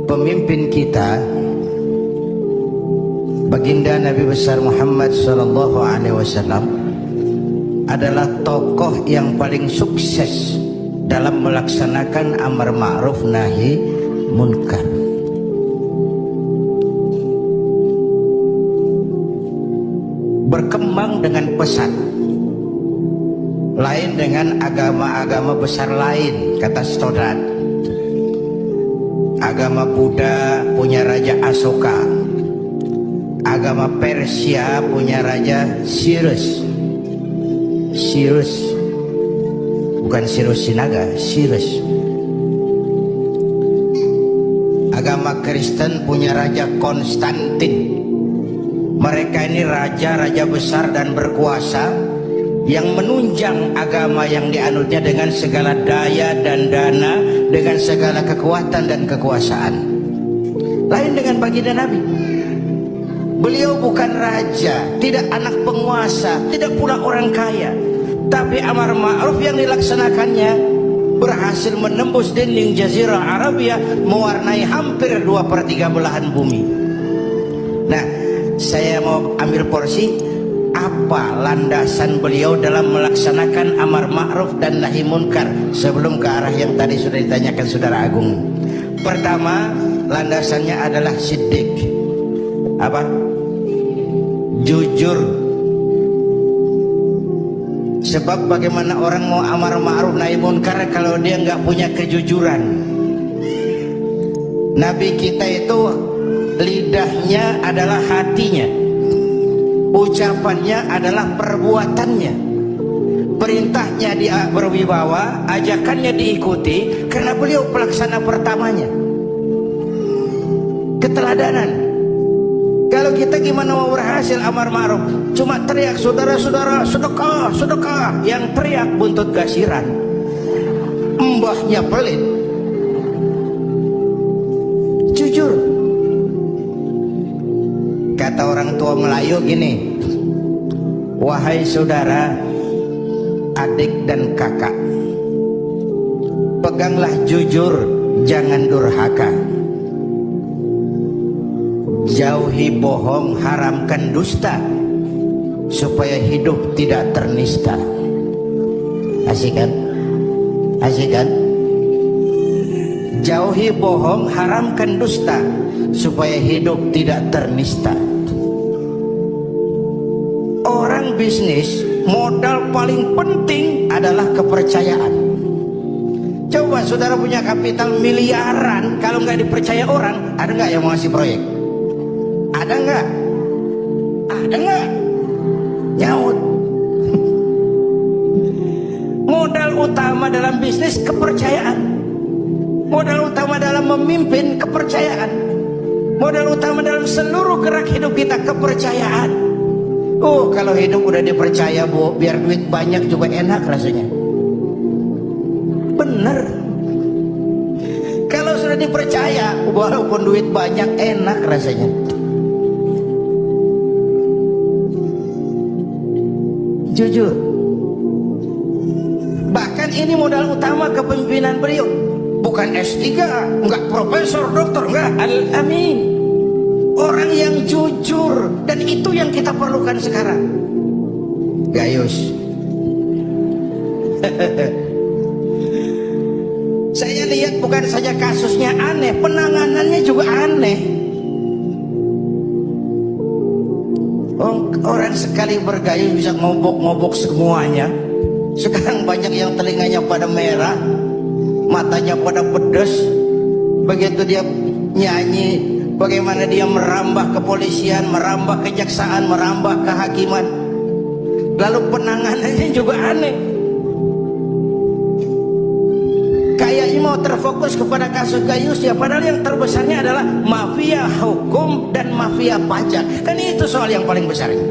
pemimpin kita, baginda Nabi besar Muhammad sallallahu alaihi wasallam, adalah tokoh yang paling sukses dalam melaksanakan amar ma'ruf nahi munkar. Berkembang dengan pesat, lain dengan agama-agama besar lain, kata Stoddard. Agama Buddha punya Raja Asoka, agama Persia punya Raja Cyrus, bukan Cyrus Sinaga, Cyrus. Agama Kristen punya Raja Konstantin. Mereka ini raja-raja besar dan berkuasa yang menunjang agama yang dianutnya dengan segala daya dan dana, dengan segala kekuatan dan kekuasaan. Lain dengan baginda Nabi. Beliau bukan raja, tidak anak penguasa, tidak pula orang kaya, tapi amar ma'ruf yang dilaksanakannya berhasil menembus dinding Jazirah Arabia, mewarnai hampir 2/3 belahan bumi. Nah, saya mau ambil porsi apa landasan beliau dalam melaksanakan amar ma'ruf dan nahi munkar sebelum ke arah yang tadi sudah ditanyakan Saudara Agung. Pertama, landasannya adalah siddiq. Apa? Jujur. Sebab bagaimana orang mau amar ma'ruf nahi munkar kalau dia nggak punya kejujuran? Nabi kita itu lidahnya adalah hatinya, ucapannya adalah perbuatannya, perintahnya dia berwibawa, ajakannya diikuti karena beliau pelaksana pertamanya. Keteladanan. Kalau kita gimana mau berhasil amar ma'ruf? Cuma teriak saudara-saudara sedekah, sedekah, yang teriak buntut gasiran, mbahnya pelit. Jujur. Kata orang tua Melayu gini, wahai saudara, adik dan kakak, peganglah jujur, jangan durhaka. Jauhi bohong, haramkan dusta, supaya hidup tidak ternista. Asik kan? Asik kan? Jauhi bohong, haramkan dusta, supaya hidup tidak ternista. Orang bisnis, modal paling penting adalah kepercayaan. Coba saudara punya kapital miliaran, kalau nggak dipercaya orang, ada nggak yang mau ngasih proyek? Ada nggak? Ada nggak? Nyaut. Modal utama dalam bisnis kepercayaan. Modal utama dalam memimpin kepercayaan. Modal utama dalam seluruh gerak hidup kita kepercayaan. Oh, kalau hidup udah dipercaya, Bu, biar duit banyak juga enak rasanya. Bener. Kalau sudah dipercaya, walaupun duit banyak enak rasanya. Jujur. Bahkan ini modal utama kepemimpinan beliau. Bukan S3, enggak profesor, doktor, enggak, Al-Amin. Orang yang jujur, dan itu yang kita perlukan sekarang. Gayus. Saya lihat bukan saja kasusnya aneh, penanganannya juga aneh. Orang sekali bergayus bisa ngobok-ngobok semuanya. Sekarang banyak yang telinganya pada merah, matanya pada pedas. Begitu dia nyanyi, bagaimana dia merambah kepolisian, merambah kejaksaan, merambah kehakiman. Lalu penanganannya juga aneh. Kayaknya mau terfokus kepada kasus Gayus ya, padahal yang terbesarnya adalah mafia hukum dan mafia pajak. Kan itu soal yang paling besarnya.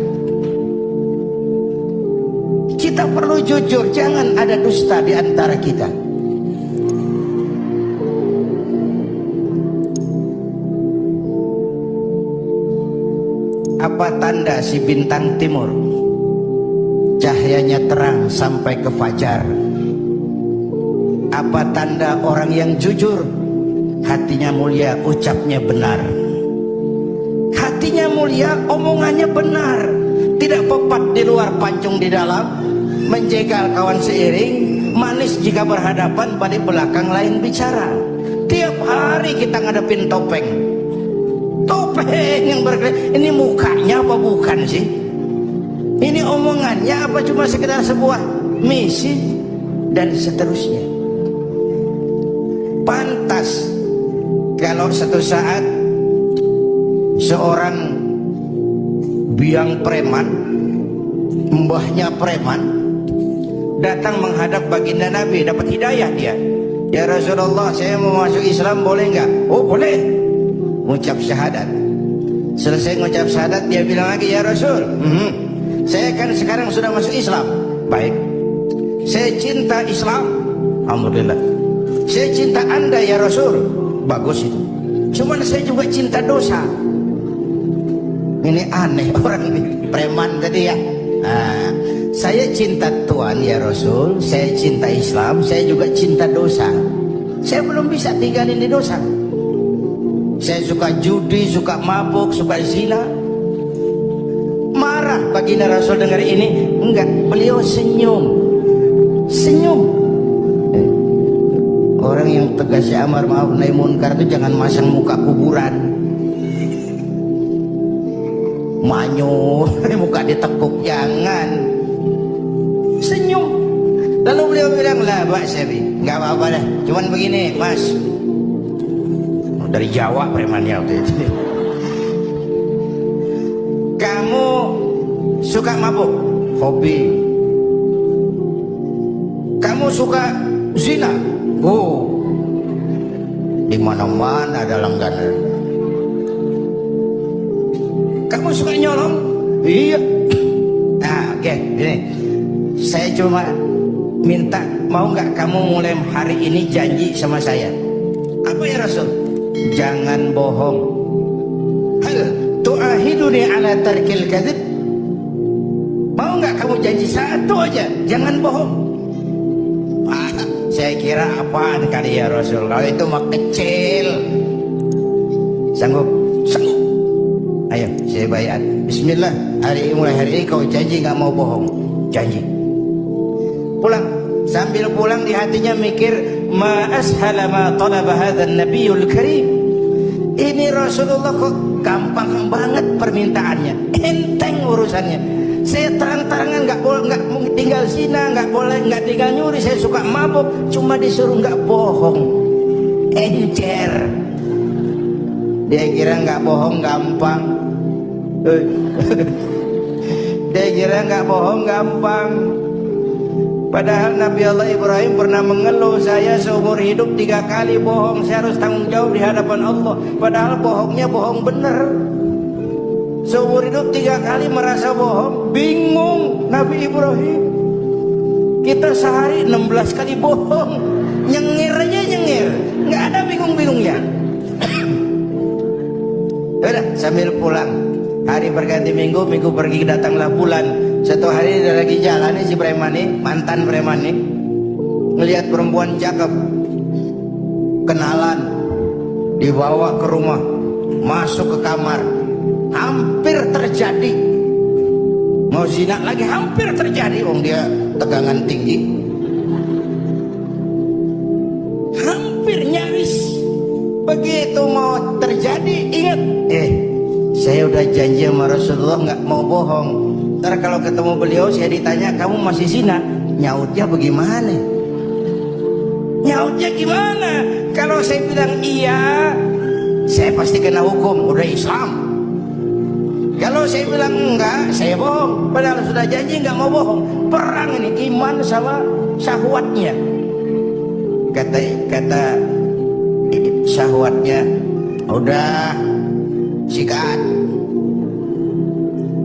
Kita perlu jujur, jangan ada dusta di antara kita. Apa tanda si bintang timur cahayanya terang sampai ke fajar? Apa tanda orang yang jujur hatinya mulia, ucapnya benar. Hatinya mulia, omongannya benar. Tidak pepat di luar, pancung di dalam, menjegal kawan seiring, manis jika berhadapan, pada belakang lain bicara. Tiap hari kita ngadepin topeng yang berkelip. Ini mukanya apa bukan sih? Ini omongannya apa cuma sekedar sebuah misi? Dan seterusnya. Pantas kalau satu saat seorang biang preman, mbahnya preman, datang menghadap baginda Nabi, dapat hidayah dia. Ya Rasulullah, saya mau masuk Islam, boleh nggak? Oh boleh. Mengucap syahadat. Selesai mengucap syahadat, dia bilang lagi, ya Rasul, saya kan sekarang sudah masuk Islam. Baik, saya cinta Islam, alhamdulillah. Saya cinta Anda ya Rasul, bagus itu. Cuman saya juga cinta dosa. Ini aneh orang ini, preman tadi ya. Saya cinta Tuhan ya Rasul, saya cinta Islam, saya juga cinta dosa. Saya belum bisa tinggalin di dosa. Saya suka judi, suka mabuk, suka zina. Marah baginda Rasul dengar ini. Enggak, beliau senyum. Orang yang tegas ya amar ma'ruf nahi munkar itu jangan masang muka kuburan, manyuh, muka ditekuk, jangan. Senyum. Lalu beliau bilang, lah Pak Sebi, nggak apa-apa dah, cuman begini Mas. Dari Jawa premannya waktu itu. Kamu suka mabuk? Hobi. Kamu suka zina? Oh, di mana-mana ada langganan. Kamu suka nyolong? Iya. Nah, oke, ini saya cuma minta, mau nggak kamu mulai hari ini janji sama saya? Apa ya Rasul? Jangan bohong. Hal tu'ahiduni ala tarkil kadzib? Mau nggak kamu janji satu aja, jangan bohong? Saya kira apaan kali ya Rasul, kalau itu mah kecil. Sanggup? Sanggup. Ayo saya bayat. Bismillah, mulai hari ini kau janji nggak mau bohong. Janji. Pulang. Sambil pulang di hatinya mikir, ma ashala ma talaba hadzal nabiyul karim. Ini Rasulullah kok gampang banget permintaannya, enteng urusannya. Saya terang-terangan nggak tinggal zina, nggak tinggal nyuri, saya suka mabuk, cuma disuruh nggak bohong. Encer. Dia kira nggak bohong gampang. Dia kira nggak bohong gampang. Padahal Nabi Allah Ibrahim pernah mengeluh, saya seumur hidup 3 kali bohong, saya harus tanggung jawab di hadapan Allah. Padahal bohongnya bohong bener. Seumur hidup 3 kali merasa bohong, bingung Nabi Ibrahim. Kita sehari 16 kali bohong, nyengir aja nyengir, nggak ada bingung-bingungnya. Udah, sambil pulang, hari berganti minggu, minggu pergi, datanglah bulan. Satu hari dia lagi jalan nih, si preman nih, mantan preman nih, ngelihat perempuan cakep, kenalan, dibawa ke rumah, masuk ke kamar, hampir terjadi. Mau zina lagi, hampir terjadi. Wong dia tegangan tinggi, hampir nyaris. Begitu mau terjadi, ingat, saya udah janji sama Rasulullah nggak mau bohong. Ntar kalau ketemu beliau saya ditanya, kamu masih zina? Nyautnya bagaimana? Nyautnya gimana? Kalau saya bilang iya, saya pasti kena hukum, udah Islam. Kalau saya bilang enggak, saya bohong. Padahal sudah janji nggak mau bohong. Perang ini iman sama syahwatnya. Kata syahwatnya, udah sikat.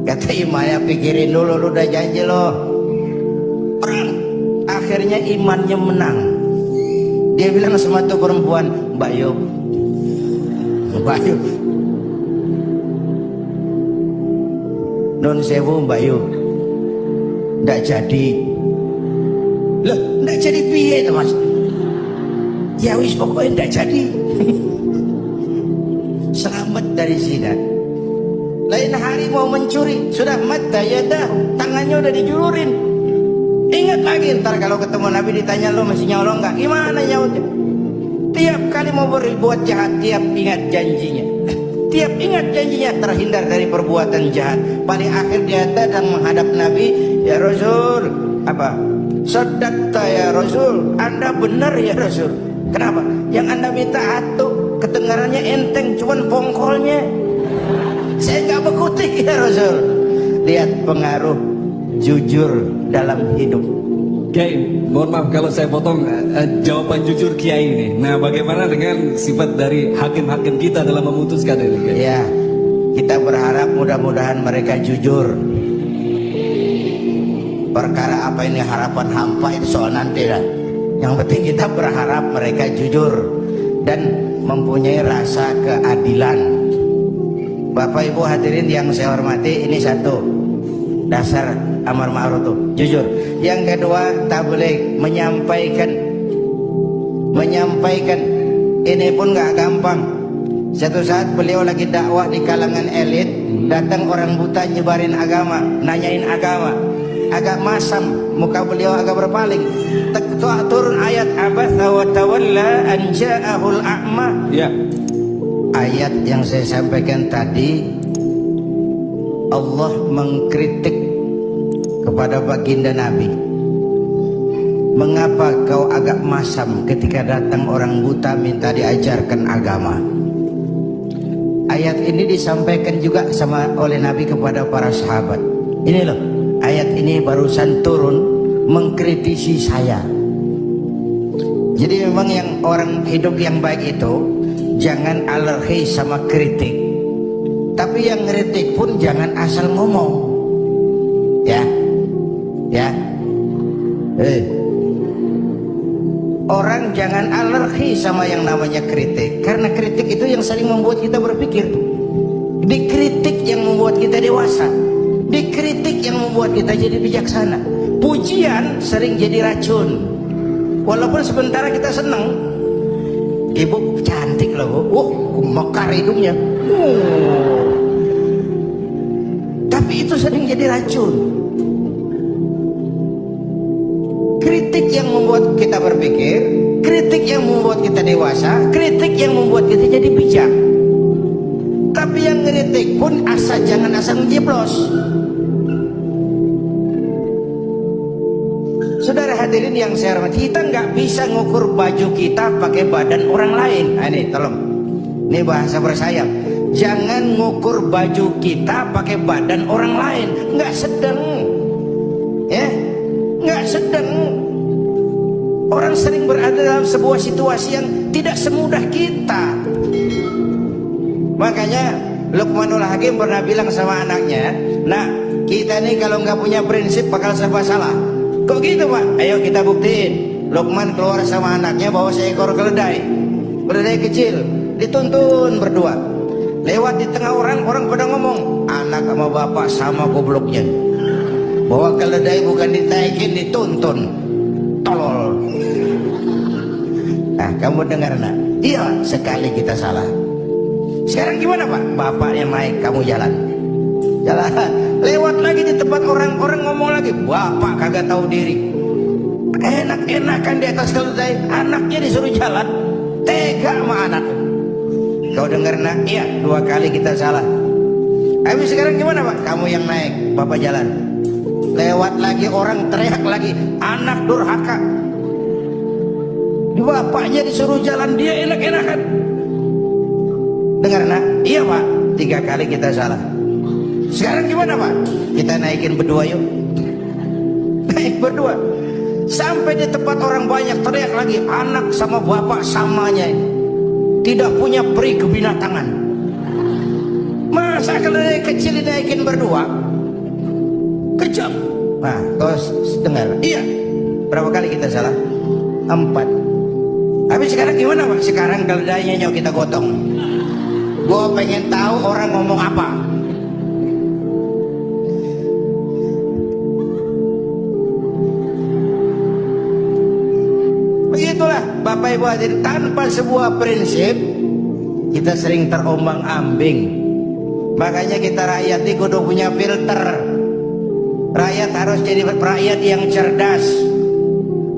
Kata imannya, pikirin dulu, lu udah janji lo. Perang. Akhirnya imannya menang. Dia bilang sama tuh perempuan, Mbak Yuk, non sewu Mbak Yuk, ndak jadi. Lah, ndak jadi piye to Mas? Ya wis pokoknya ndak jadi. dari zina. Lain hari mau mencuri, sudah mata yadah, tangannya udah dijulurin. Ingat lagi ntar kalau ketemu Nabi ditanya lo masih nyolong nggak? Gimana nyautnya? Tiap kali mau berbuat jahat, tiap ingat janjinya. Tiap ingat janjinya terhindar dari perbuatan jahat. Paling akhir dia datang menghadap Nabi, ya Rasul, apa? Sadaqta ya Rasul, Anda benar ya Rasul. Kenapa? Yang Anda minta atuh, kedengarannya enteng, cuman pongkolnya. Saya nggak berkutik ya Rasul. Lihat pengaruh jujur dalam hidup. Kiai, mohon maaf kalau saya potong jawaban jujur Kiai ini. Nah, bagaimana dengan sifat dari hakim-hakim kita dalam memutuskan ini, Kiai? Ya, kita berharap mudah-mudahan mereka jujur. Perkara apa ini harapan hampa itu soal nanti lah. Yang penting kita berharap mereka jujur dan mempunyai rasa keadilan. Bapak Ibu hadirin yang saya hormati, ini satu dasar amar ma'ruf tuh, jujur. Yang kedua, tabligh, menyampaikan ini pun nggak gampang. Satu saat beliau lagi dakwah di kalangan elit, datang orang buta nyebarin agama, nanyain agama, agak masam, muka beliau agak berpaling. Turun ayat abatha wa tawalla an ja'ahul a'ma. Ya. Ayat yang saya sampaikan tadi, Allah mengkritik kepada baginda Nabi. Mengapa kau agak masam ketika datang orang buta minta diajarkan agama? Ayat ini disampaikan juga oleh Nabi kepada para sahabat. Ini loh, ayat ini barusan turun mengkritisi saya. Jadi memang yang orang hidup yang baik itu jangan alergi sama kritik. Tapi yang kritik pun jangan asal ngomong. Ya. Orang jangan alergi sama yang namanya kritik, karena kritik itu yang sering membuat kita berpikir. Dikritik yang membuat kita dewasa, dikritik yang membuat kita jadi bijaksana. Pujian sering jadi racun. Walaupun sementara kita senang, ibu cantik loh, mekar hidungnya, tapi itu sering jadi racun. Kritik yang membuat kita berpikir, kritik yang membuat kita dewasa, kritik yang membuat kita jadi bijak. Tapi yang kritik pun jangan asal menjeblos. Saudara hadirin yang saya hormati, kita nggak bisa ngukur baju kita pakai badan orang lain. Nah, ini tolong, ini bahasa bersayap. Jangan ngukur baju kita pakai badan orang lain. Nggak sedang, ya, nggak sedang. Orang sering berada dalam sebuah situasi yang tidak semudah kita. Makanya Luqmanul Hakim pernah bilang sama anaknya, "Nah, kita nih kalau nggak punya prinsip bakal serba salah." Kok gitu Pak? Ayo kita buktiin. Luqman keluar sama anaknya bawa seekor keledai. Keledai kecil, dituntun berdua. Lewat di tengah orang pada ngomong, anak sama bapak sama gobloknya. Bawa keledai bukan ditaikin, dituntun. Tolol. Nah, kamu dengar nak? Iya, sekali kita salah. Sekarang gimana Pak? Bapak yang naik, kamu jalan. Lewat lagi di tempat orang ngomong lagi, bapak kagak tahu diri. Enak-enakan di atas keledai, anaknya disuruh jalan. Tega sama anak. Kau dengar nak? Iya, 2 kali kita salah. Habis sekarang gimana Pak? Kamu yang naik, bapak jalan. Lewat lagi orang teriak lagi, anak durhaka. Bapaknya disuruh jalan, dia enak-enakan. Dengar nak? Iya Pak, 3 kali kita salah. Sekarang gimana Pak? Kita naikin berdua yuk. Naik berdua. Sampai di tempat orang banyak teriak lagi, anak sama bapak samanya ini. Tidak punya peri kebinatangan. Masa keledai kecil dinaikin berdua? Kejam. Nah, terus dengar. Iya. Berapa kali kita salah? 4. Habis sekarang gimana Pak? Sekarang keledainya nyok kita gotong. Gue pengen tahu orang ngomong apa. Begitulah Bapak Ibu hadirin, tanpa sebuah prinsip kita sering terombang-ambing. Makanya kita rakyat ini kudu punya filter. Rakyat harus jadi rakyat yang cerdas.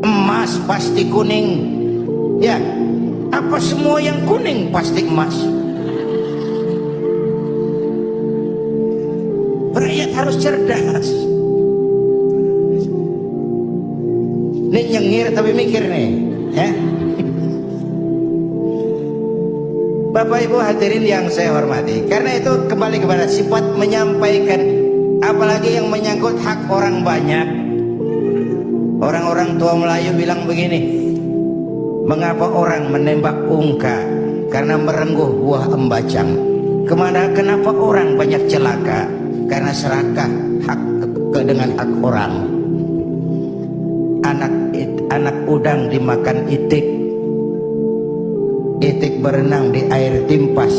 Emas pasti kuning. Ya, apa semua yang kuning pasti emas. Rakyat harus cerdas. Nih nyengir tapi mikir nih, ya. Bapak Ibu hadirin yang saya hormati, karena itu kembali kepada sifat menyampaikan, apalagi yang menyangkut hak orang banyak. Orang-orang tua Melayu bilang begini, mengapa orang menembak ungka? Karena merengguh buah embacang. Kenapa orang banyak celaka? Karena serakah hak dengan hak orang. Anak udang dimakan itik, itik berenang di air timpas.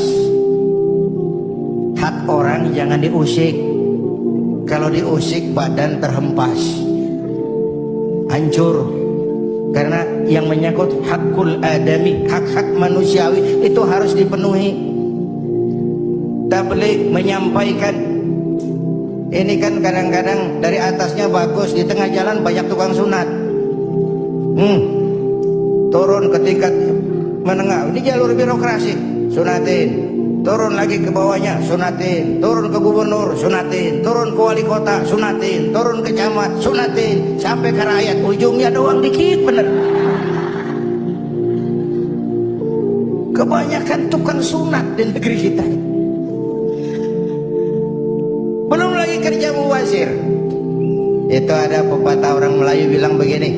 Hak orang jangan diusik. Kalau diusik badan terhempas, hancur. Karena yang menyangkut hakul adami, hak-hak manusiawi itu harus dipenuhi. Tabligh menyampaikan. Ini kan kadang-kadang dari atasnya bagus, di tengah jalan banyak tukang sunat. Turun ke tingkat menengah, ini jalur birokrasi, sunatin. Turun lagi ke bawahnya, sunatin. Turun ke gubernur, sunatin. Turun ke wali kota, sunatin. Turun ke camat, sunatin. Sampai ke rakyat, ujungnya doang dikit bener. Kebanyakan tukang sunat di negeri kita. Belum lagi kerja mubazir. Itu ada pepatah orang Melayu bilang begini,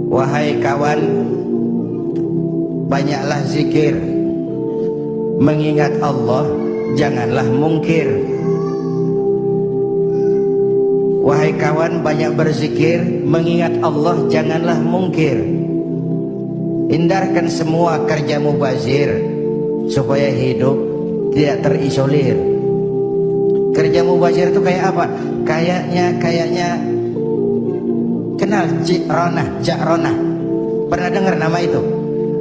wahai kawan, banyaklah zikir, mengingat Allah, janganlah mungkir. Wahai kawan, banyak berzikir, mengingat Allah, janganlah mungkir. Hindarkan semua kerja mubazir supaya hidup tidak terisolir. Kerja mubazir itu kayak apa? Kayaknya kenal Jak Ronah? Pernah dengar nama itu?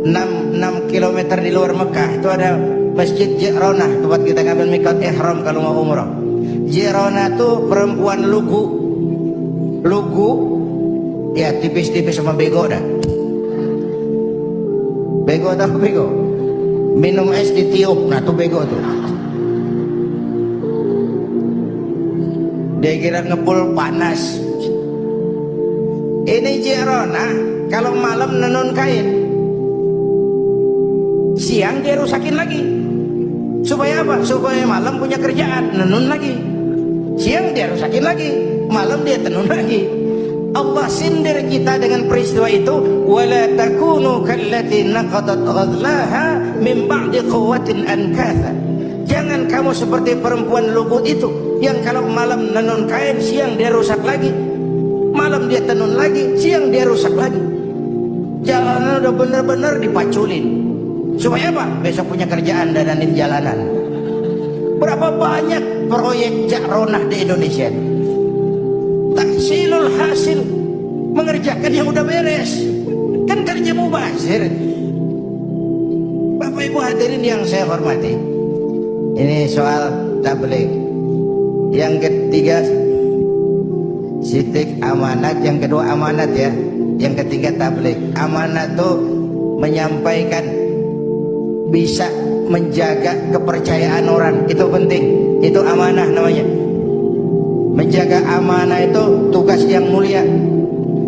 6 kilometer di luar Mekah itu ada Masjid Ji'ronah, tempat kita ngambil mikot ihram kalau mau umrah. Ji'ronah tuh perempuan lugu, ya tipis-tipis sama bego dah. Bego tahu bego? Minum es ditiup, nah tuh bego tuh. Dia kira ngebul panas. Ini Ji'ronah kalau malam nenun kain, siang dia rusakin lagi. Supaya apa? Supaya malam punya kerjaan, nenun lagi. Siang dia rusakin lagi, malam dia tenun lagi. Allah sindir kita dengan peristiwa itu. Wala takunu kallati naqadat ghadlaha min ba'di quwwatin ankatha. Jangan kamu seperti perempuan lugu itu yang kalau malam nenun kain, siang dia rusak lagi. Malam dia tenun lagi, siang dia rusak lagi. Jalanan udah bener-bener dipaculin. Supaya apa? Besok punya kerjaan dananin jalanan. Berapa banyak proyek Ji'ronah di Indonesia? Tahsilul hasil, mengerjakan yang udah beres. Kan kerja mubazir. Bapak Ibu hadirin yang saya hormati, ini soal tabligh. Yang ketiga sitik amanat, yang kedua amanat ya. Yang ketiga tabligh. Amanat tuh menyampaikan, bisa menjaga kepercayaan orang, itu penting, itu amanah namanya. Menjaga amanah itu tugas yang mulia.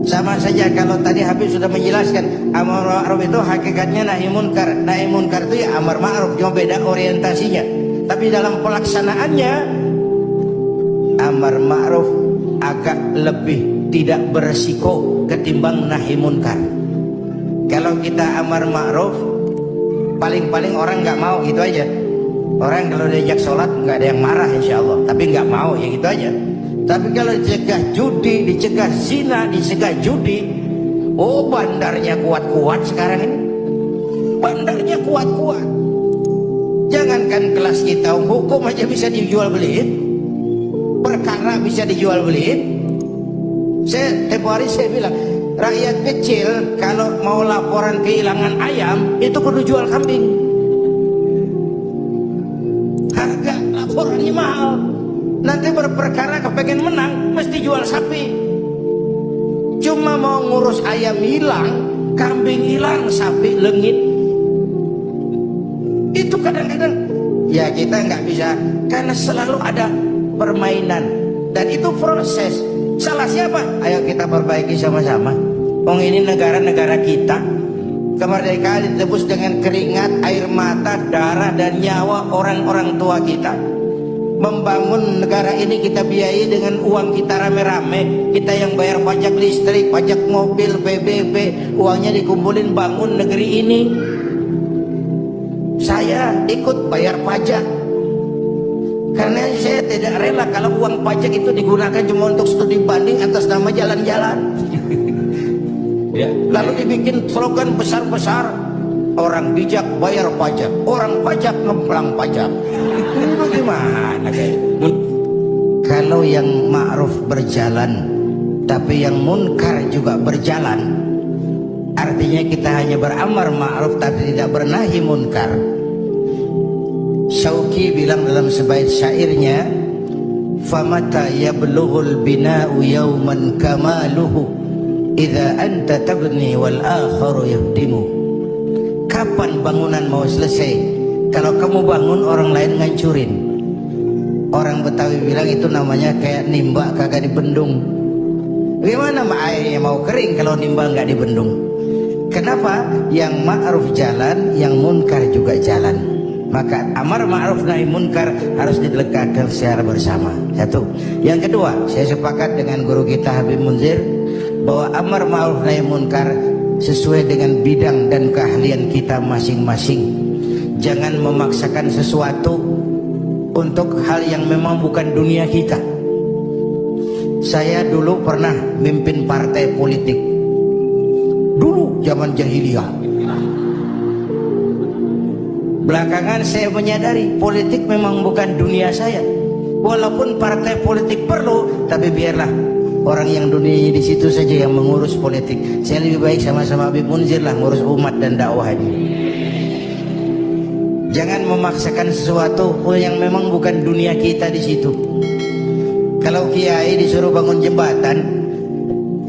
Sama saja kalau tadi Habib sudah menjelaskan, amar ma'ruf itu hakikatnya nahi munkar. Nahi munkar itu ya amar ma'ruf, cuma beda orientasinya. Tapi dalam pelaksanaannya amar ma'ruf agak lebih tidak beresiko ketimbang nahi munkar. Kalau kita amar ma'ruf, paling-paling orang nggak mau, gitu aja. Orang kalau diajak sholat nggak ada yang marah insya Allah, tapi nggak mau, ya gitu aja. Tapi kalau dicegah judi, dicegah zina, dicegah judi, oh bandarnya kuat-kuat sekarang ini. Bandarnya kuat-kuat. Jangankan kelas kita, hukum aja bisa dijual beliin, perkara bisa dijual beliin. Tempo hari saya bilang, rakyat kecil kalau mau laporan kehilangan ayam itu perlu jual kambing. Harga berperkara kepengen menang mesti jual sapi. Cuma mau ngurus ayam hilang, kambing hilang, sapi lengit. Itu kadang-kadang ya kita nggak bisa, karena selalu ada permainan dan itu proses. Salah siapa? Ayo kita perbaiki sama-sama. Wong ini negara-negara kita, kemerdekaan ditebus dengan keringat, air mata, darah dan nyawa orang-orang tua kita. Membangun negara ini kita biayai dengan uang kita rame-rame. Kita yang bayar pajak listrik, pajak mobil, PBB, uangnya dikumpulin bangun negeri ini. Saya ikut bayar pajak karena saya tidak rela kalau uang pajak itu digunakan cuma untuk studi banding atas nama jalan-jalan. Ya. Lalu dibikin slogan besar-besar, orang bijak bayar pajak, orang pajak ngemplang pajak. Ini bagaimana kayak? Kalau yang ma'ruf berjalan tapi yang munkar juga berjalan, artinya kita hanya beramar ma'ruf tapi tidak bernahi munkar. Syauqi bilang dalam sebaik syairnya, famata yablughul bina'u yawman kamaluhu idza anta tabni wal akharu yahdimu. Kapan bangunan mau selesai kalau kamu bangun orang lain ngancurin? Orang Betawi bilang itu namanya kayak nimba kagak dibendung. Bagaimana airnya mau kering kalau nimba nggak dibendung? Kenapa? Yang ma'ruf jalan, yang munkar juga jalan. Maka amar ma'ruf nahi munkar harus ditegakkan secara bersama. Satu. Yang kedua, saya sepakat dengan guru kita Habib Munzir bahwa amar ma'ruf nahi munkar sesuai dengan bidang dan keahlian kita masing-masing. Jangan memaksakan sesuatu untuk hal yang memang bukan dunia kita. Saya dulu pernah mimpin partai politik. Dulu zaman jahiliyah. Belakangan saya menyadari politik memang bukan dunia saya. Walaupun partai politik perlu, tapi biarlah orang yang dunianya di situ saja yang mengurus politik. Saya lebih baik sama-sama Habib Munzir lah ngurus umat dan dakwah ini. Jangan memaksakan sesuatu yang memang bukan dunia kita di situ. Kalau kiai disuruh bangun jembatan,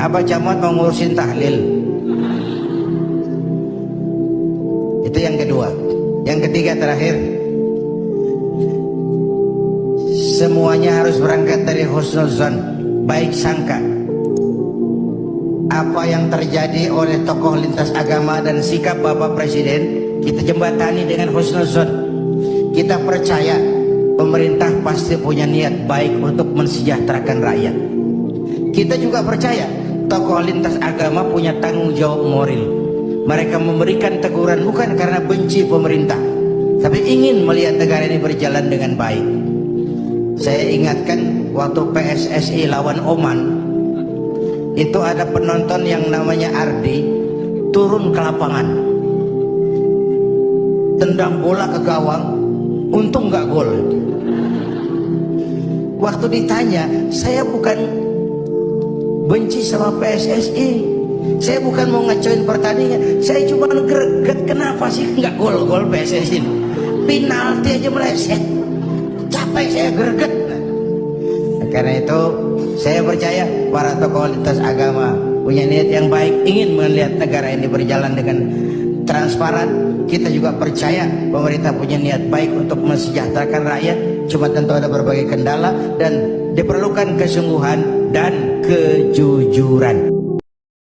apa camat mau ngurusin tahlil? Itu yang kedua. Yang ketiga terakhir, semuanya harus berangkat dari husnuzan, baik sangka. Apa yang terjadi oleh tokoh lintas agama dan sikap Bapak Presiden, kita jembatani dengan husnuzan. Kita percaya pemerintah pasti punya niat baik untuk mensejahterakan rakyat. Kita juga percaya tokoh lintas agama punya tanggung jawab moral. Mereka memberikan teguran bukan karena benci pemerintah, tapi ingin melihat negara ini berjalan dengan baik. Saya ingatkan waktu PSSI lawan Oman, itu ada penonton yang namanya Ardi turun ke lapangan, tendang bola ke gawang, untung nggak gol. Waktu ditanya, saya bukan benci sama PSSI, saya bukan mau ngacoin pertandingan, saya cuma greget kenapa sih nggak gol-gol PSSI, penalti aja meleset, capek saya greget. Karena itu saya percaya para tokoh lintas agama punya niat yang baik, ingin melihat negara ini berjalan dengan transparan. Kita juga percaya pemerintah punya niat baik untuk mensejahterakan rakyat. Cuma tentu ada berbagai kendala dan diperlukan kesungguhan dan kejujuran.